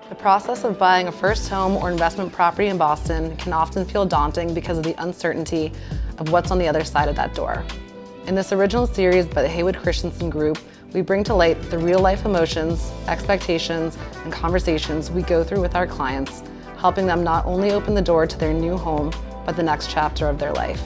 The process of buying a first home or investment property in Boston can often feel daunting because of the uncertainty of what's on the other side of that door. In this original series by the Haywood Christensen Group, we bring to light the real-life emotions, expectations, and conversations we go through with our clients, helping them not only open the door to their new home, but the next chapter of their life.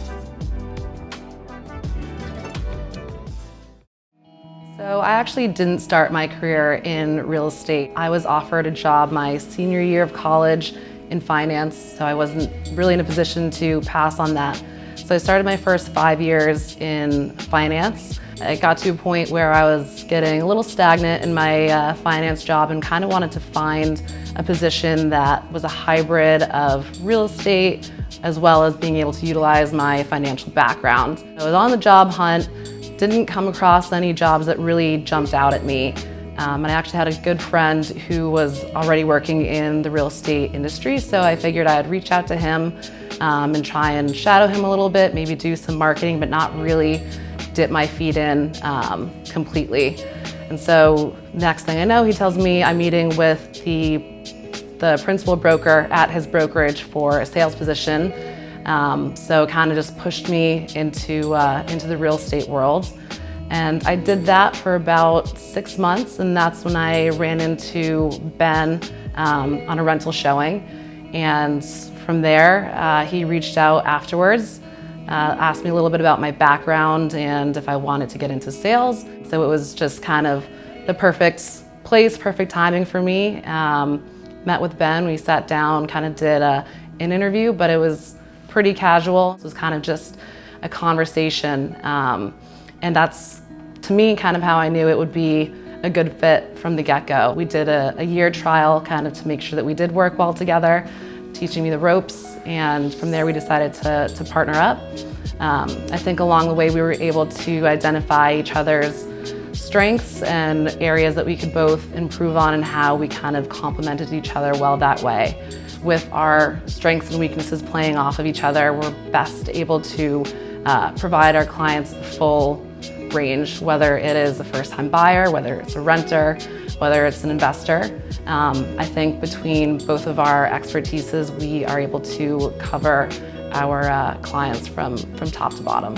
So I actually didn't start my career in real estate. I was offered a job my senior year of college in finance, so I wasn't really in a position to pass on that. So I started my first 5 years in finance. It got to a point where I was getting a little stagnant in my finance job and kind of wanted to find a position that was a hybrid of real estate as well as being able to utilize my financial background. I was on the job hunt, didn't come across any jobs that really jumped out at me. And I actually had a good friend who was already working in the real estate industry, so I figured I'd reach out to him and try and shadow him a little bit, maybe do some marketing, but not really dip my feet in completely. And so next thing I know, he tells me I'm meeting with the principal broker at his brokerage for a sales position. So kind of just pushed me into the real estate world. And I did that for about 6 months, and that's when I ran into Ben on a rental showing. And from there, he reached out afterwards, asked me a little bit about my background and if I wanted to get into sales. So it was just kind of the perfect place, perfect timing for me. Met with Ben, we sat down, kind of did an interview, but it was pretty casual. It was kind of just a conversation. And that's, to me, kind of how I knew it would be a good fit from the get-go. We did a year trial kind of to make sure that we did work well together, teaching me the ropes, and from there we decided to partner up. I think along the way we were able to identify each other's strengths and areas that we could both improve on and how we kind of complemented each other well that way. With our strengths and weaknesses playing off of each other, we're best able to provide our clients the full range, whether it is a first-time buyer, whether it's a renter, whether it's an investor. I think between both of our expertises, we are able to cover our clients from top to bottom.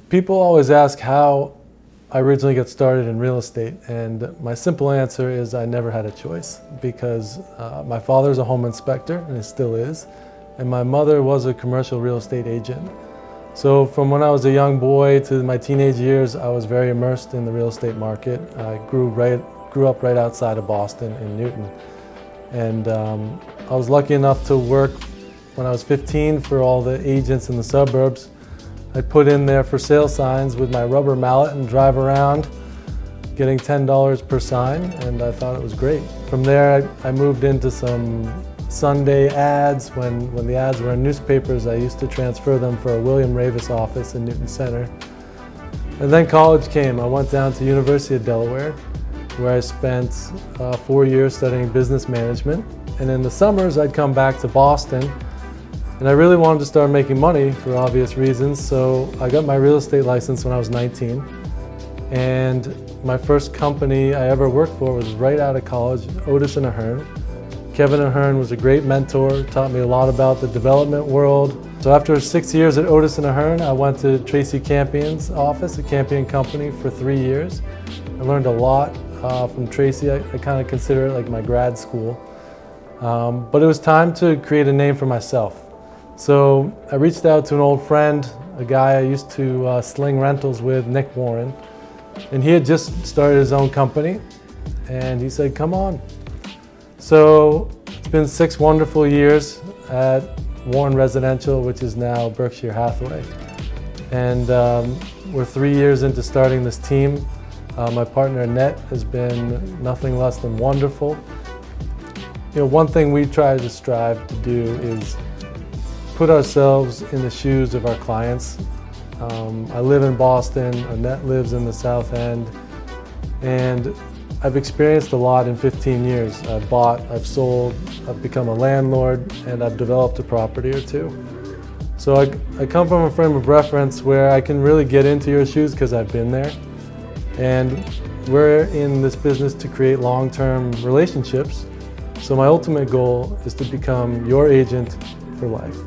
People always ask how I originally got started in real estate, and my simple answer is I never had a choice, because my father's a home inspector, and he still is, and my mother was a commercial real estate agent. So from when I was a young boy to my teenage years, I was very immersed in the real estate market. I grew up right outside of Boston in Newton, and I was lucky enough to work when I was 15 for all the agents in the suburbs. I'd put in their for sale signs with my rubber mallet and drive around getting $10 per sign, and I thought it was great. From there I moved into some Sunday ads. When the ads were in newspapers, I used to transfer them for a William Ravis office in Newton Center. And then college came. I went down to University of Delaware, where I spent 4 years studying business management. And in the summers I'd come back to Boston. And I really wanted to start making money for obvious reasons, so I got my real estate license when I was 19. And my first company I ever worked for was right out of college, Otis & Ahern. Kevin Ahern was a great mentor, taught me a lot about the development world. So after 6 years at Otis & Ahern, I went to Tracy Campion's office at Campion Company for 3 years. I learned a lot from Tracy. I kind of consider it like my grad school. But it was time to create a name for myself. So I reached out to an old friend, a guy I used to sling rentals with, Nick Warren, and he had just started his own company, and he said, come on. So it's been 6 wonderful years at Warren Residential, which is now Berkshire Hathaway. And we're 3 years into starting this team. My partner Annette has been nothing less than wonderful. You know, one thing we try to strive to do is put ourselves in the shoes of our clients. I live in Boston, Annette lives in the South End, and I've experienced a lot in 15 years. I've bought, I've sold, I've become a landlord, and I've developed a property or two. So I come from a frame of reference where I can really get into your shoes because I've been there. And We're in this business to create long-term relationships. So my ultimate goal is to become your agent for life.